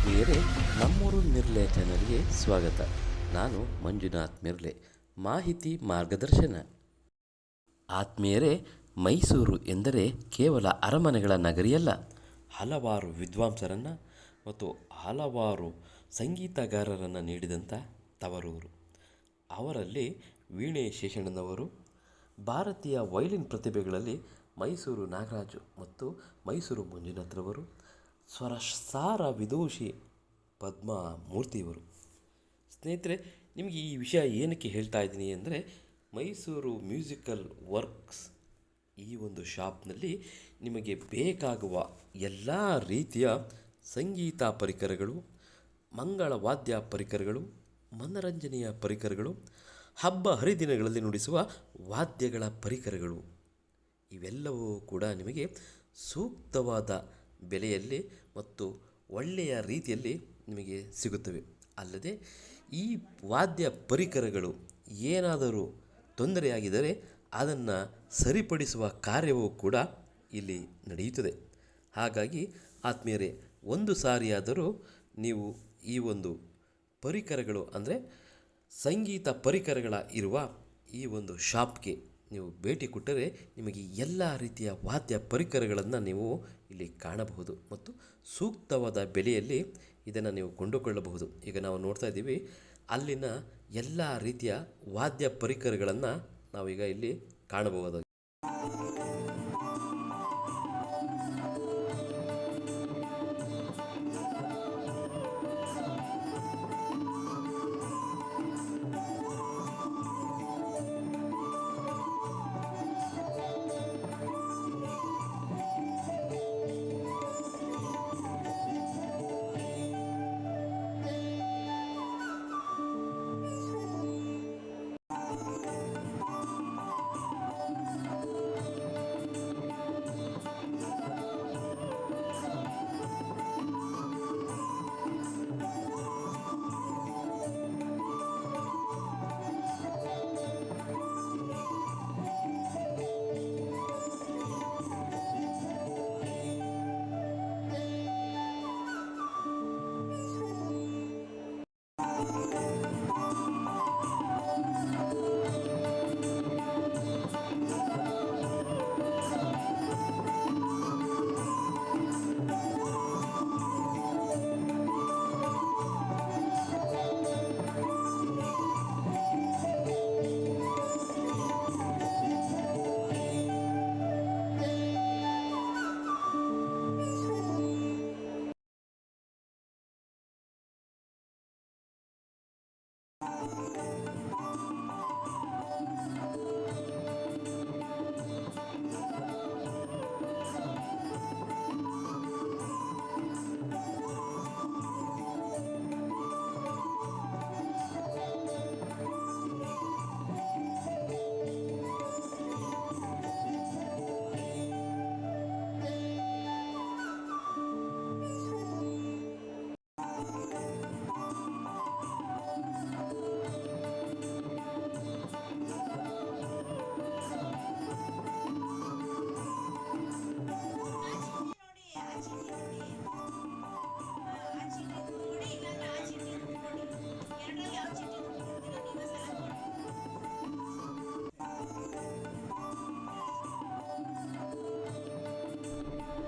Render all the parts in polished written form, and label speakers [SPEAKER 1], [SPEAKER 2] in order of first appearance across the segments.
[SPEAKER 1] ಆತ್ಮೀಯರೇ, ನಮ್ಮೂರು ಮಿರ್ಲೆ ಚಾನಲ್ಗೆ ಸ್ವಾಗತ. ನಾನು ಮಂಜುನಾಥ್ ಮಿರ್ಲೆ. ಮಾಹಿತಿ ಮಾರ್ಗದರ್ಶನ. ಆತ್ಮೀಯರೇ, ಮೈಸೂರು ಎಂದರೆ ಕೇವಲ ಅರಮನೆಗಳ ನಗರಿಯಲ್ಲ. ಹಲವಾರು ವಿದ್ವಾಂಸರನ್ನು ಮತ್ತು ಹಲವಾರು ಸಂಗೀತಗಾರರನ್ನು ನೀಡಿದಂಥ ತವರೂರು. ಅವರಲ್ಲಿ ವೀಣೆ ಶೇಷಣ್ಣನವರು, ಭಾರತೀಯ ವಯಲಿನ್ ಪ್ರತಿಭೆಗಳಲ್ಲಿ ಮೈಸೂರು ನಾಗರಾಜು ಮತ್ತು ಮೈಸೂರು ಮಂಜುನಾಥ್ರವರು, ಸ್ವರಸಾರ ವಿದೂಷಿ ಪದ್ಮಾ ಮೂರ್ತಿಯವರು. ಸ್ನೇಹಿತರೆ, ನಿಮಗೆ ಈ ವಿಷಯ ಏನಕ್ಕೆ ಹೇಳ್ತಾ ಇದ್ದೀನಿ ಅಂದರೆ, ಮೈಸೂರು ಮ್ಯೂಸಿಕಲ್ ವರ್ಕ್ಸ್ ಈ ಒಂದು ಶಾಪ್ನಲ್ಲಿ ನಿಮಗೆ ಬೇಕಾಗುವ ಎಲ್ಲ ರೀತಿಯ ಸಂಗೀತ ಪರಿಕರಗಳು, ಮಂಗಳವಾದ್ಯ ಪರಿಕರಗಳು, ಮನರಂಜನೆಯ ಪರಿಕರಗಳು, ಹಬ್ಬ ಹರಿದಿನಗಳಲ್ಲಿ ನುಡಿಸುವ ವಾದ್ಯಗಳ ಪರಿಕರಗಳು ಇವೆಲ್ಲವೂ ಕೂಡ ನಿಮಗೆ ಸೂಕ್ತವಾದ ಬೆಲೆಯಲ್ಲಿ ಮತ್ತು ಒಳ್ಳೆಯ ರೀತಿಯಲ್ಲಿ ನಿಮಗೆ ಸಿಗುತ್ತವೆ. ಅಲ್ಲದೆ ಈ ವಾದ್ಯ ಪರಿಕರಗಳು ಏನಾದರೂ ತೊಂದರೆಯಾಗಿದ್ದರೆ ಅದನ್ನು ಸರಿಪಡಿಸುವ ಕಾರ್ಯವೂ ಕೂಡ ಇಲ್ಲಿ ನಡೆಯುತ್ತದೆ. ಹಾಗಾಗಿ ಆತ್ಮೀಯರೇ, ಒಂದು ಸಾರಿಯಾದರೂ ನೀವು ಈ ಒಂದು ಪರಿಕರಗಳು ಅಂದರೆ ಸಂಗೀತ ಪರಿಕರಗಳ ಇರುವ ಈ ಒಂದು ಶಾಪ್ಗೆ ನೀವು ಭೇಟಿ ಕೊಟ್ಟರೆ ನಿಮಗೆ ಎಲ್ಲ ರೀತಿಯ ವಾದ್ಯ ಪರಿಕರಗಳನ್ನು ನೀವು ಇಲ್ಲಿ ಕಾಣಬಹುದು ಮತ್ತು ಸೂಕ್ತವಾದ ಬೆಲೆಯಲ್ಲಿ ಇದನ್ನು ನೀವು ಕೊಂಡುಕೊಳ್ಳಬಹುದು. ಈಗ ನಾವು ನೋಡ್ತಾ ಇದ್ದೀವಿ, ಅಲ್ಲಿನ ಎಲ್ಲ ರೀತಿಯ ವಾದ್ಯ ಪರಿಕರಗಳನ್ನು ನಾವೀಗ ಇಲ್ಲಿ ಕಾಣಬಹುದು.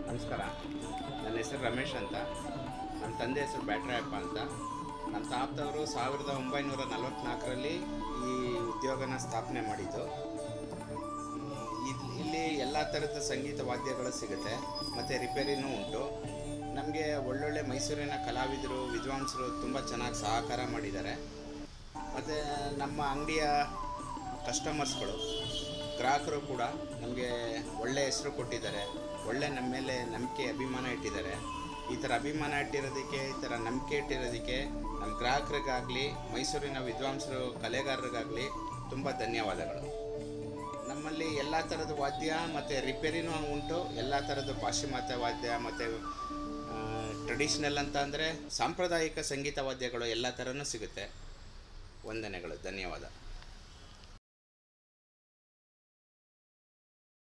[SPEAKER 2] ನಮಸ್ಕಾರ. ನನ್ನ ಹೆಸರು ರಮೇಶ್ ಅಂತ. ನನ್ನ ತಂದೆ ಹೆಸರು ಬ್ಯಾಟ್ರಾಯಪ್ಪ ಅಂತ. ನನ್ನ ತಾತವರು 1944ರಲ್ಲಿ ಈ ಉದ್ಯೋಗನ ಸ್ಥಾಪನೆ ಮಾಡಿದ್ದು. ಇಲ್ಲಿ ಎಲ್ಲ ಥರದ ಸಂಗೀತ ವಾದ್ಯಗಳು ಸಿಗುತ್ತೆ ಮತ್ತು ರಿಪೇರಿನೂ ಉಂಟು. ನಮಗೆ ಒಳ್ಳೊಳ್ಳೆ ಮೈಸೂರಿನ ಕಲಾವಿದರು, ವಿದ್ವಾಂಸರು ತುಂಬ ಚೆನ್ನಾಗಿ ಸಹಕಾರ ಮಾಡಿದ್ದಾರೆ. ಮತ್ತು ನಮ್ಮ ಅಂಗಡಿಯ ಕಸ್ಟಮರ್ಸ್ಗಳು, ಗ್ರಾಹಕರು ಕೂಡ ನಮಗೆ ಒಳ್ಳೆಯ ಹೆಸರು ಕೊಟ್ಟಿದ್ದಾರೆ. ಒಳ್ಳೆ ನಮ್ಮ ಮೇಲೆ ನಂಬಿಕೆ, ಅಭಿಮಾನ ಇಟ್ಟಿದ್ದಾರೆ. ಈ ಥರ ಅಭಿಮಾನ ಇಟ್ಟಿರೋದಕ್ಕೆ, ಈ ಥರ ನಂಬಿಕೆ ಇಟ್ಟಿರೋದಕ್ಕೆ ನಮ್ಮ ಗ್ರಾಹಕರಿಗಾಗಲಿ, ಮೈಸೂರಿನ ವಿದ್ವಾಂಸರು, ಕಲೆಗಾರರಿಗಾಗಲಿ ತುಂಬ ಧನ್ಯವಾದಗಳು. ನಮ್ಮಲ್ಲಿ ಎಲ್ಲ ಥರದ ವಾದ್ಯ ಮತ್ತು ರಿಪೇರಿನೂ ಉಂಟು. ಎಲ್ಲ ಥರದ ಪಾಶ್ಚಿಮಾತ್ಯ ವಾದ್ಯ ಮತ್ತು ಟ್ರೆಡಿಷ್ನಲ್ ಅಂತ ಅಂದರೆ ಸಾಂಪ್ರದಾಯಿಕ ಸಂಗೀತ ವಾದ್ಯಗಳು ಎಲ್ಲ ಥರನೂ ಸಿಗುತ್ತೆ. ವಂದನೆಗಳು, ಧನ್ಯವಾದ.